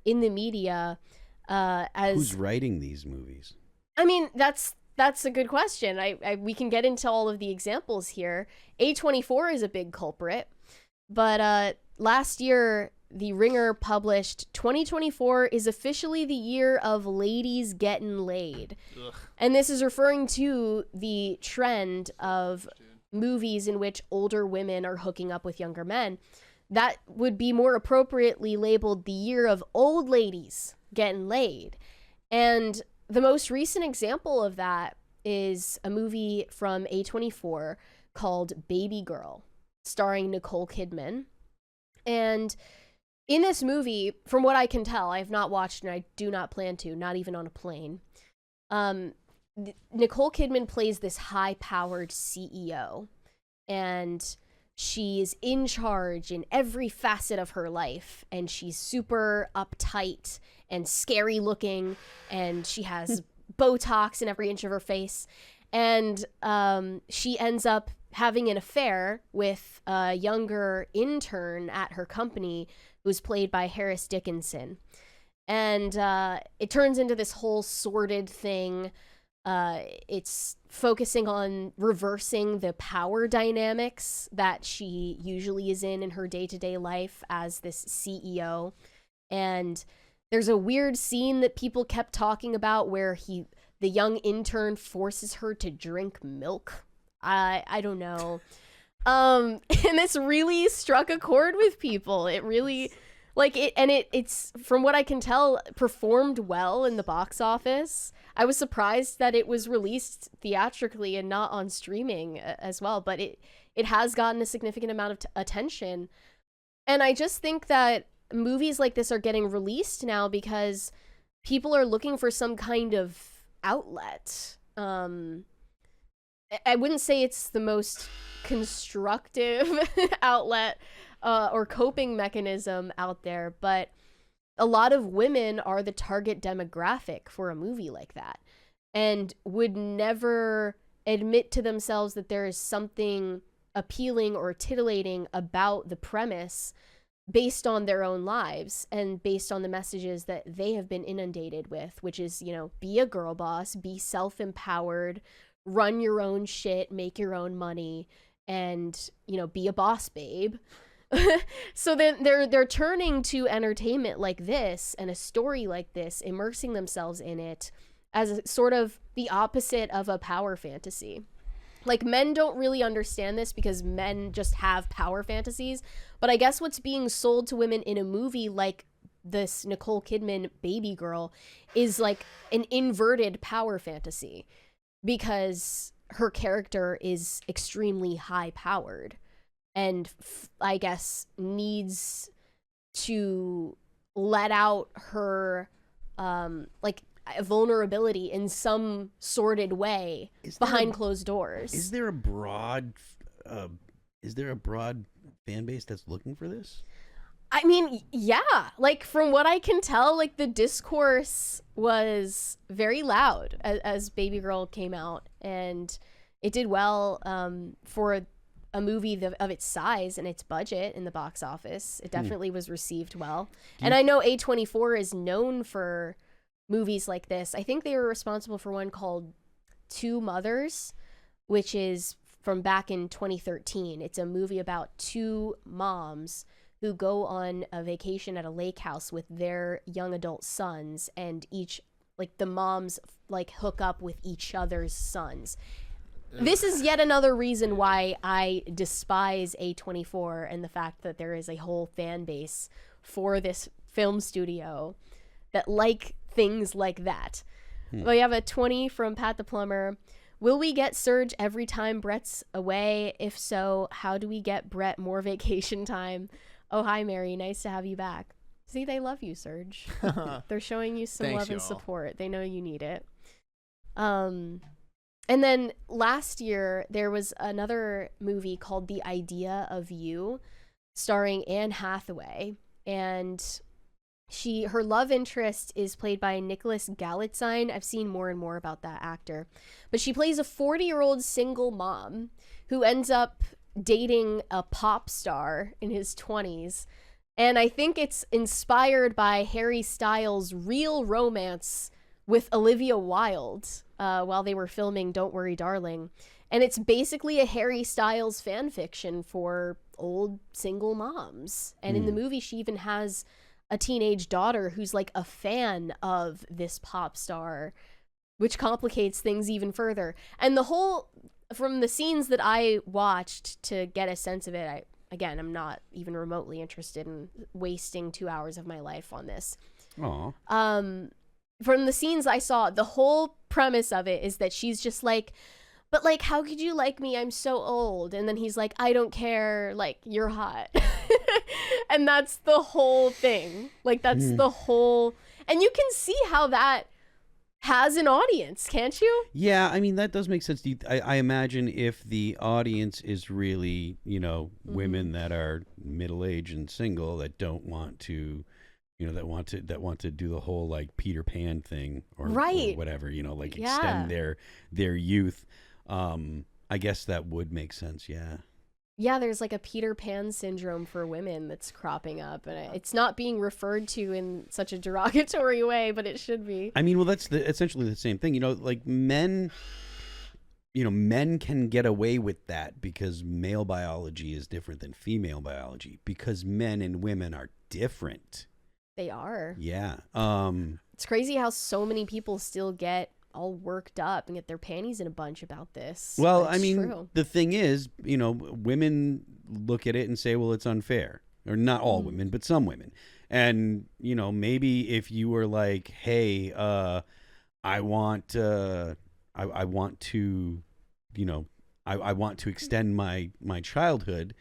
in the media as... Who's writing these movies? I mean, that's a good question. We can get into all of the examples here. A24 is a big culprit, but last year the Ringer published 2024 is officially the year of ladies getting laid. Ugh. And this is referring to the trend of movies in which older women are hooking up with younger men. That would be more appropriately labeled the year of old ladies getting laid. And the most recent example of that is a movie from A24 called Baby Girl, starring Nicole Kidman. And in this movie, from what I can tell, I have not watched and I do not plan to, not even on a plane. Nicole Kidman plays this high-powered CEO, and she's in charge in every facet of her life, and she's super uptight and scary looking, and she has Botox in every inch of her face, and she ends up having an affair with a younger intern at her company who's played by Harris Dickinson. And it turns into this whole sordid thing. It's focusing on reversing the power dynamics that she usually is in her day-to-day life as this CEO. And there's a weird scene that people kept talking about where the young intern forces her to drink milk. I don't know. And this really struck a chord with people. It really, it's from what I can tell, performed well in the box office. I was surprised that it was released theatrically and not on streaming as well, but it has gotten a significant amount of attention. And I just think that movies like this are getting released now because people are looking for some kind of outlet. I wouldn't say it's the most constructive outlet or coping mechanism out there, but a lot of women are the target demographic for a movie like that and would never admit to themselves that there is something appealing or titillating about the premise based on their own lives and based on the messages that they have been inundated with, which is, be a girl boss, be self-empowered, run your own shit, make your own money, and, be a boss babe. So then they're turning to entertainment like this and a story like this, immersing themselves in it as a, sort of the opposite of a power fantasy. Like, men don't really understand this because men just have power fantasies, but I guess what's being sold to women in a movie like this Nicole Kidman Baby Girl is like an inverted power fantasy because her character is extremely high powered and I guess needs to let out her vulnerability in some sordid way behind closed doors. Is there a broad fan base that's looking for this? I mean, yeah, like from what I can tell, like the discourse was very loud as Baby Girl came out, and it did well for a movie of its size and its budget in the box office. It definitely was received well. And I know A24 is known for movies like this. I think they were responsible for one called Two Mothers, which is from back in 2013. It's a movie about two moms who go on a vacation at a lake house with their young adult sons, and the moms hook up with each other's sons. This is yet another reason why I despise A24 and the fact that there is a whole fan base for this film studio that like things like that. We have a 20 from Pat the Plumber. Will we get Serge every time Brett's away? If so, how do we get Brett more vacation time? Oh, hi, Mary. Nice to have you back. See, they love you, Serge. They're showing you some love and support. They know you need it. And then last year, there was another movie called The Idea of You, starring Anne Hathaway. And her love interest is played by Nicholas Galitzine. I've seen more and more about that actor. But she plays a 40-year-old single mom who ends up dating a pop star in his 20s. And I think it's inspired by Harry Styles' real romance with Olivia Wilde while they were filming Don't Worry Darling. And it's basically a Harry Styles fan fiction for old single moms. And in the movie, she even has a teenage daughter who's like a fan of this pop star, which complicates things even further. And the whole, from the scenes that I watched to get a sense of it, I'm not even remotely interested in wasting 2 hours of my life on this. Aw. From the scenes I saw, the whole premise of it is that she's just like, but like, how could you like me? I'm so old. And then he's like, I don't care. Like, you're hot. And that's the whole thing. Like, that's the whole, and you can see how that has an audience, can't you? Yeah, I mean, that does make sense. I imagine if the audience is really, women that are middle-aged and single that don't want to, that want to do the whole like Peter Pan thing or whatever, like extend their youth. I guess that would make sense. Yeah. Yeah, there's like a Peter Pan syndrome for women that's cropping up, and it's not being referred to in such a derogatory way, but it should be. I mean, well, that's essentially the same thing. Like men can get away with that because male biology is different than female biology, because men and women are different. They are. Yeah. It's crazy how so many people still get all worked up and get their panties in a bunch about this. Well, I mean, the thing is, women look at it and say, well, it's unfair. Or not all women, but some women. And, maybe if you were like, hey, I want to extend my childhood,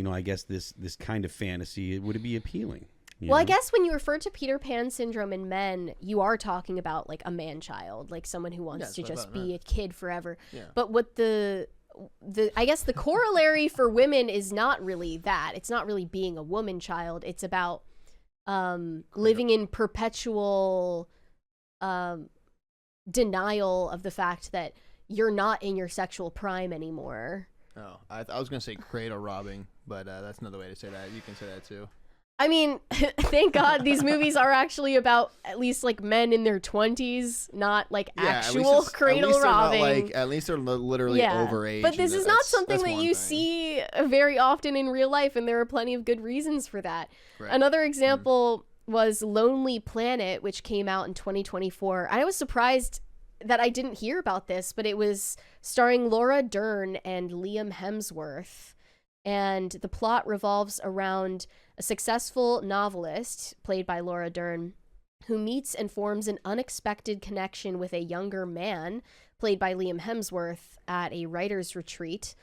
I guess this kind of fantasy, would it be appealing? Well, I guess when you refer to Peter Pan syndrome in men, you are talking about like a man-child, like someone who wants to just be a kid forever. Yeah. But what the I guess the corollary for women is not really that. It's not really being a woman child. It's about living in perpetual denial of the fact that you're not in your sexual prime anymore. Oh, I was going to say cradle robbing, but that's another way to say that. You can say that too. I mean, thank God these movies are actually about at least like men in their 20s, not like actual cradle robbing. At least they're literally overage. But this is not something that you see very often in real life, and there are plenty of good reasons for that. Right. Another example was Lonely Planet, which came out in 2024. I was surprised that I didn't hear about this, but it was starring Laura Dern and Liam Hemsworth. And the plot revolves around a successful novelist, played by Laura Dern, who meets and forms an unexpected connection with a younger man, played by Liam Hemsworth, at a writer's retreat.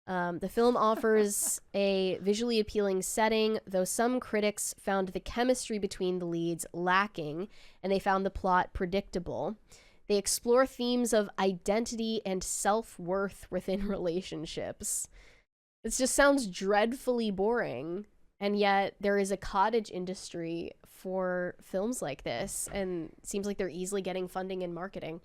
The film offers a visually appealing setting, though some critics found the chemistry between the leads lacking, and they found the plot predictable. They explore themes of identity and self-worth within relationships. It just sounds dreadfully boring, and yet there is a cottage industry for films like this, and it seems like they're easily getting funding and marketing.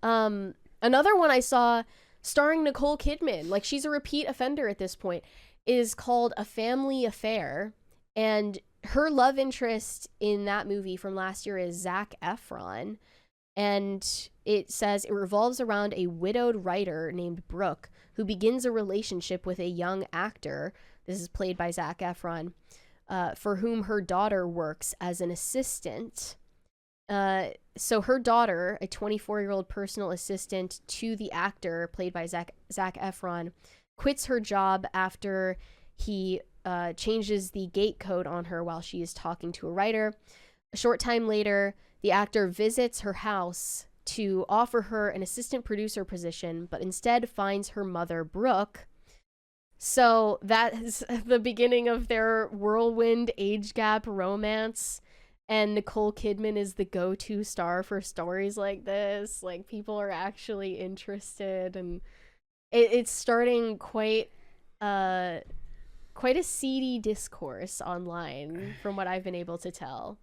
Another one I saw starring Nicole Kidman, like she's a repeat offender at this point, is called A Family Affair, and her love interest in that movie from last year is Zac Efron, and it says it revolves around a widowed writer named Brooke who begins a relationship with a young actor, this is played by Zac Efron, for whom her daughter works as an assistant. So her daughter, a 24-year-old personal assistant to the actor, played by Zac Efron, quits her job after he changes the gate code on her while she is talking to a writer. A short time later, the actor visits her house to offer her an assistant producer position, but instead finds her mother, Brooke. So that is the beginning of their whirlwind age gap romance. And Nicole Kidman is the go-to star for stories like this. Like, people are actually interested, and it's starting quite a seedy discourse online, from what I've been able to tell.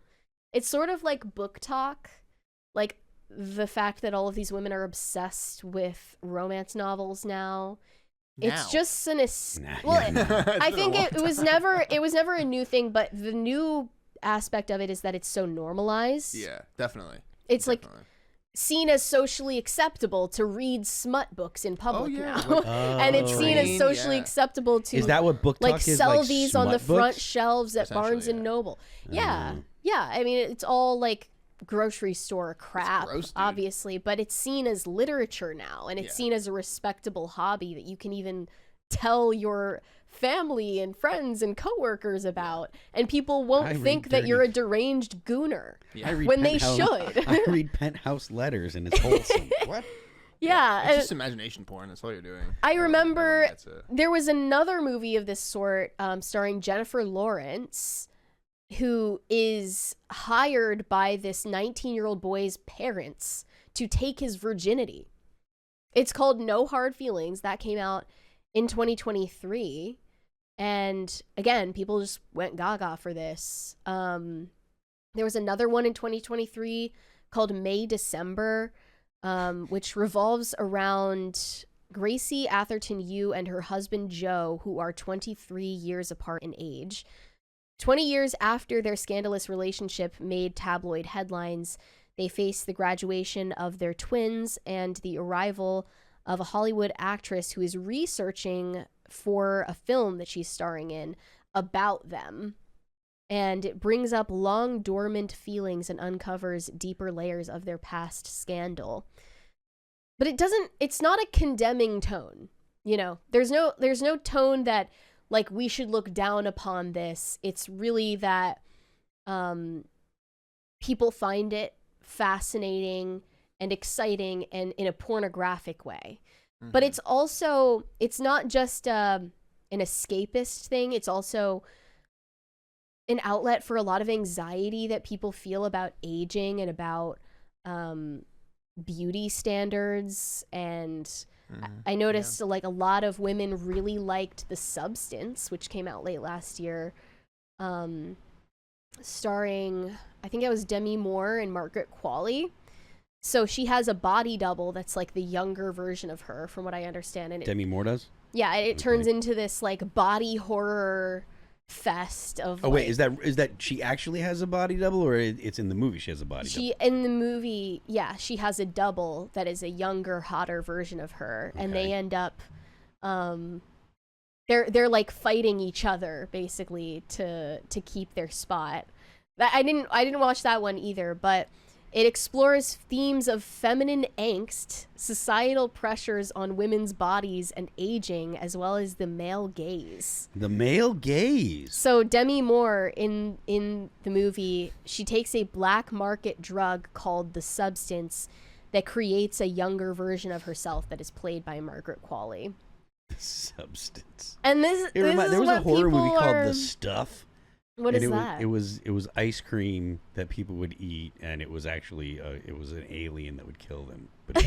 It's sort of like book talk, like the fact that all of these women are obsessed with romance novels now. It's just an Nah, well, yeah, I think it was never a new thing, but the new aspect of it is that it's so normalized. Yeah, definitely. It's like seen as socially acceptable to read smut books in public now. And it's seen as socially acceptable to Is that what book talk is? sell like these on the smut front books? shelves at Barnes and Noble. Yeah. Yeah, I mean it's all like grocery store crap, gross, obviously, but it's seen as literature now, and it's seen as a respectable hobby that you can even tell your family and friends and coworkers about, and people won't think that you're a deranged gooner when they should. I read Penthouse letters, and it's wholesome. What? Yeah, it's just imagination porn. That's all you're doing. I remember there was another movie of this sort starring Jennifer Lawrence, who is hired by this 19-year-old boy's parents to take his virginity. It's called No Hard Feelings. That came out in 2023. And again, people just went gaga for this. There was another one in 2023 called May December, which revolves around Gracie Atherton Yu and her husband Joe, who are 23 years apart in age. 20 years after their scandalous relationship made tabloid headlines, they face the graduation of their twins and the arrival of a Hollywood actress who is researching for a film that she's starring in about them. And it brings up long dormant feelings and uncovers deeper layers of their past scandal. But it's not a condemning tone. You know, there's no tone that like we should look down upon this. It's really that people find it fascinating and exciting and in a pornographic way. But it's not just an escapist thing. It's also an outlet for a lot of anxiety that people feel about aging and about beauty standards. And I noticed like a lot of women really liked The Substance, which came out late last year, starring, I think it was Demi Moore and Margaret Qualley. So she has a body double that's like the younger version of her, from what I understand. And Demi Moore does? Yeah, it turns into this like body horror fest of. Oh wait, is that she actually has a body double, or it's in the movie she has a body double? In the movie, yeah, she has a double that is a younger, hotter version of her, and they end up, they're like fighting each other basically to keep their spot. I didn't watch that one either, but. It explores themes of feminine angst, societal pressures on women's bodies and aging, as well as the male gaze. The male gaze. So Demi Moore in the movie, she takes a black market drug called The Substance that creates a younger version of herself that is played by Margaret Qualley. The Substance. And there was a horror movie called The Stuff. What is that? It was ice cream that people would eat, and it was actually it was an alien that would kill them. But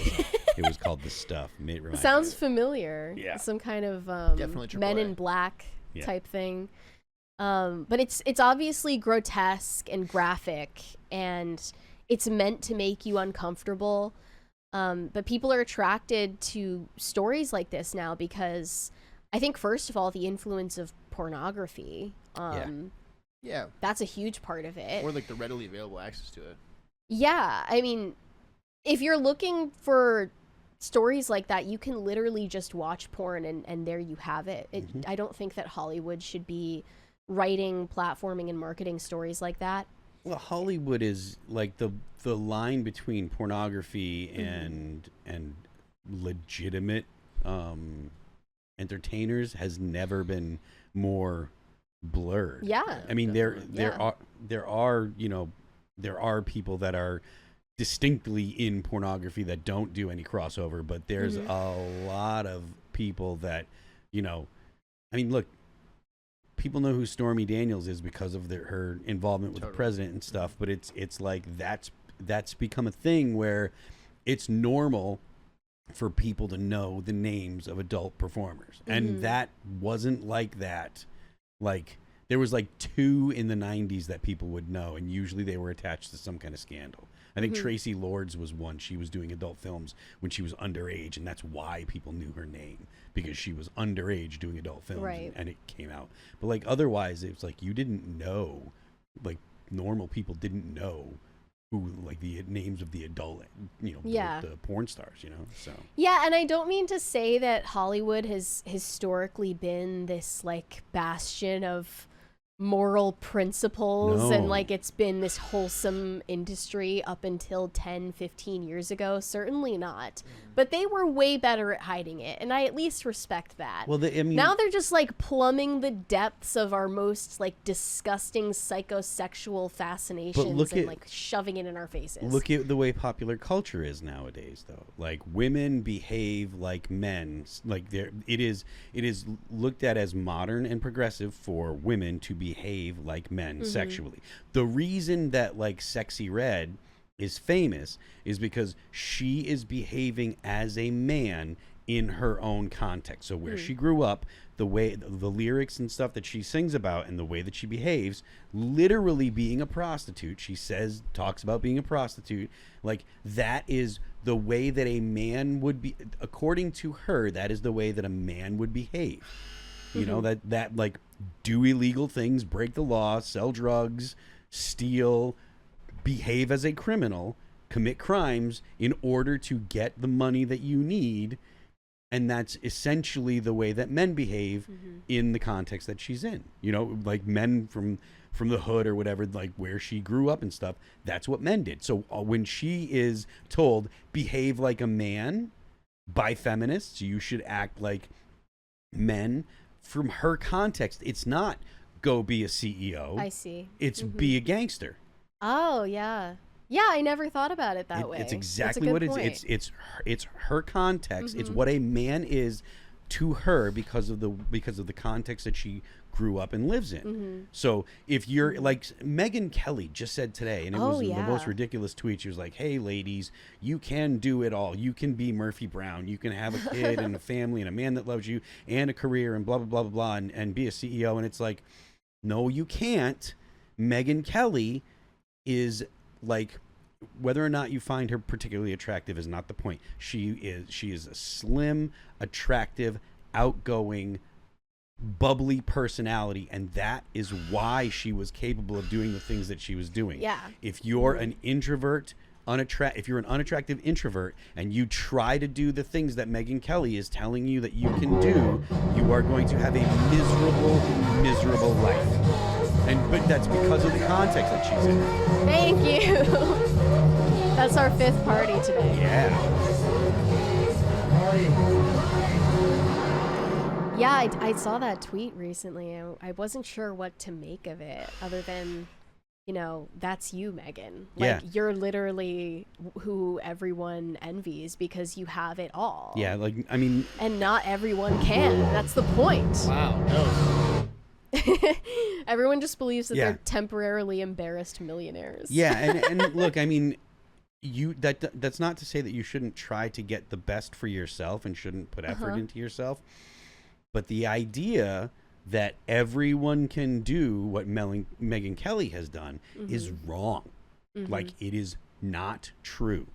it was called The Stuff. It sounds familiar. Yeah, some kind of Definitely Men in Black type thing. But it's obviously grotesque and graphic, and it's meant to make you uncomfortable. But people are attracted to stories like this now because I think first of all the influence of pornography. Yeah. That's a huge part of it. Or like the readily available access to it. Yeah. I mean, if you're looking for stories like that, you can literally just watch porn and there you have it. I don't think that Hollywood should be writing, platforming, and marketing stories like that. Well, Hollywood is like the line between pornography and legitimate entertainers has never been more blurred. Yeah. I mean, there are people that are distinctly in pornography that don't do any crossover, but there's a lot of people that, I mean, look, people know who Stormy Daniels is because of her involvement with the president and stuff, but it's like that's become a thing where it's normal for people to know the names of adult performers. And that wasn't like that. Like, there was like 2 in the 90s that people would know, and usually they were attached to some kind of scandal. I think Tracy Lords was one. She was doing adult films when she was underage, and that's why people knew her name, because she was underage doing adult films, Right. and it came out. But like otherwise, it's like you didn't know, like normal people didn't know who like the names of the adult, the porn stars, So Yeah, and I don't mean to say that Hollywood has historically been this like bastion of moral principles and No. like it's been this wholesome industry up until 10-15 years ago. Certainly not, but they were way better at hiding it, and I at least respect that. well, Now they're just like plumbing the depths of our most like disgusting psychosexual fascinations and like shoving it in our faces. Look at the way popular culture is nowadays, though. Like women behave like men. Like it is looked at as modern and progressive for women to behave like men sexually. The reason that like Sexy Red is famous is because she is behaving as a man in her own context. So where she grew up, the way the lyrics and stuff that she sings about and the way that she behaves, literally being a prostitute, she talks about being a prostitute, like that is the way that a man would be, according to her, that is the way that a man would behave. You know, that like do illegal things, break the law, sell drugs, steal, behave as a criminal, commit crimes in order to get the money that you need. And that's essentially the way that men behave in the context that she's in. Like men from the hood or whatever, like where she grew up and stuff, that's what men did. So when she is told, behave like a man by feminists, you should act like men, from her context, it's not go be a CEO. I see. It's be a gangster. Oh, yeah. Yeah, I never thought about it that way. It's exactly what it is. It's her context. It's what a man is to her because of the context that she grew up and lives in. So if you're like Megyn Kelly just said today, and it was the most ridiculous tweet. She was like, "Hey, ladies, you can do it all. You can be Murphy Brown. You can have a kid and a family and a man that loves you and a career and blah blah blah blah blah and be a CEO." And it's like, no, you can't. Megyn Kelly is like, whether or not you find her particularly attractive is not the point. She is a slim, attractive, outgoing, bubbly personality, and that is why she was capable of doing the things that she was doing. Yeah. If you're an introvert, if you're an unattractive introvert and you try to do the things that Megyn Kelly is telling you that you can do, you are going to have a miserable life. But that's because of the context that she's in. Thank you. That's our 5th party today. Yeah, I saw that tweet recently. I wasn't sure what to make of it other than, that's you, Megyn. Like, you're literally who everyone envies because you have it all. Yeah, like, I mean... And not everyone can. That's the point. Wow. No. Everyone just believes that they're temporarily embarrassed millionaires. Yeah, and look, I mean, that's not to say that you shouldn't try to get the best for yourself and shouldn't put effort into yourself. But the idea that everyone can do what Megyn Kelly has done is wrong. Like, it is not true.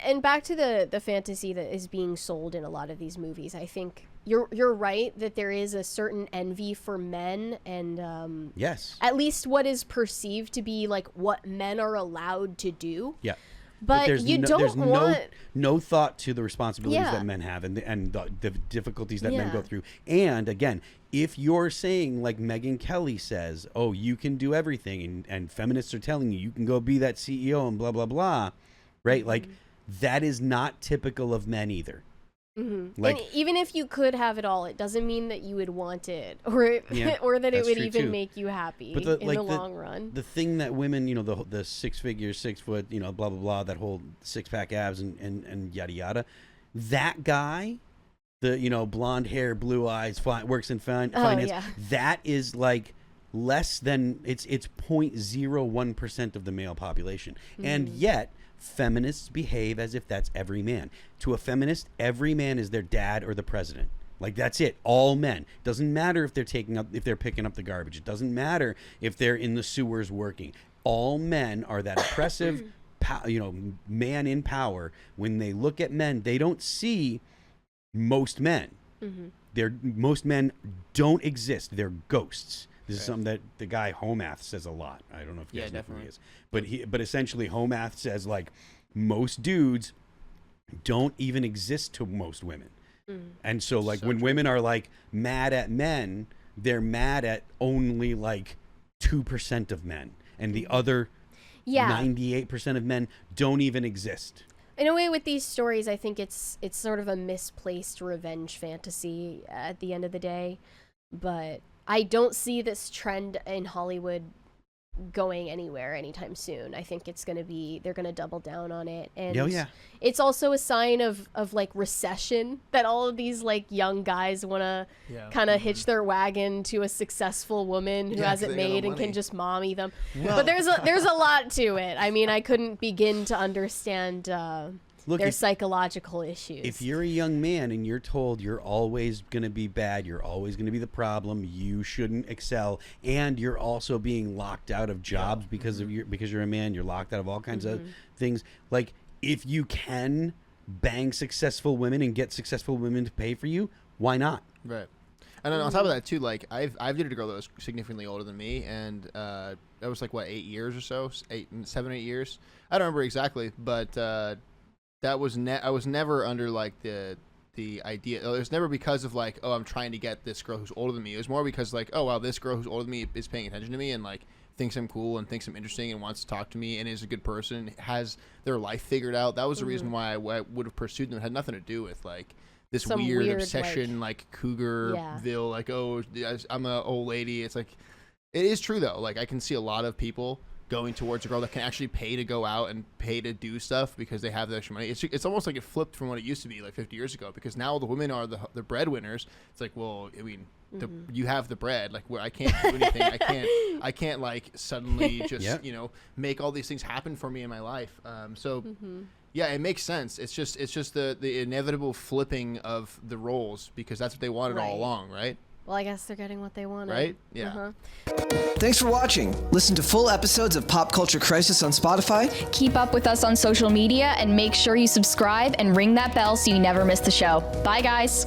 And back to the fantasy that is being sold in a lot of these movies, I think you're right that there is a certain envy for men and yes, at least what is perceived to be like what men are allowed to do. Yeah. But you don't want no thought to the responsibilities that men have and the difficulties that men go through. And again, if you're saying like Megyn Kelly says, "Oh, you can do everything," and feminists are telling you can go be that CEO and blah blah blah, right? Like that is not typical of men either. Like, and even if you could have it all, it doesn't mean that you would want it or or that it would even make you happy in the long run. The thing that women, the 6 figure, 6 foot, blah blah blah, that whole 6-pack abs and yada yada, that guy, the blonde hair, blue eyes, works in finance. That is like less than it's 0.01% of the male population, and yet feminists behave as if that's every man. To a feminist, every man is their dad or the president. Like, that's it. All men. Doesn't matter if they're picking up the garbage. It doesn't matter if they're in the sewers working. All men are that oppressive, man in power, when they look at men, they don't see most men. Most men don't exist. They're ghosts. This is something that the guy Homath says a lot. I don't know if you guys know who he is, but essentially Homath says like most dudes don't even exist to most women. And so like when women are like mad at men, they're mad at only like 2% of men, and the other 98% of men don't even exist. In a way, with these stories, I think it's sort of a misplaced revenge fantasy at the end of the day. But I don't see this trend in Hollywood going anywhere anytime soon. I think they're gonna double down on it, and it's also a sign of like recession that all of these like young guys want to kind of hitch their wagon to a successful woman who has it made and can just mommy them. But there's a lot to it. I mean, I couldn't begin to understand their psychological issues. If you're a young man and you're told you're always going to be bad, you're always going to be the problem, you shouldn't excel, and you're also being locked out of jobs because you're a man, you're locked out of all kinds of things. Like, if you can bang successful women and get successful women to pay for you, why not? Right. And then on top of that too, like I've dated a girl that was significantly older than me, and that was like 8 years or so, 7 or 8 years. I don't remember exactly, but that was I was never under like the idea. It was never because of like, oh, I'm trying to get this girl who's older than me. It was more because like, oh wow, this girl who's older than me is paying attention to me and like thinks I'm cool and thinks I'm interesting and wants to talk to me and is a good person, has their life figured out. That was the reason why I would have pursued them. It had nothing to do with like this weird obsession, like Cougarville, like, oh, I'm an old lady. It's like, it is true though. Like I can see a lot of people going towards a girl that can actually pay to go out and pay to do stuff because they have the extra money. It's almost like it flipped from what it used to be like 50 years ago, because now the women are the breadwinners. It's like, well, I mean, you have the bread, like where I can't do anything. I can't like suddenly just make all these things happen for me in my life. Yeah, it makes sense. It's just the inevitable flipping of the roles, because that's what they wanted all along, right? Well, I guess they're getting what they wanted. Right? Yeah. Thanks for watching. Listen to full episodes of Pop Culture Crisis on Spotify. Keep up with us on social media and make sure you subscribe and ring that bell so you never miss the show. Bye, guys.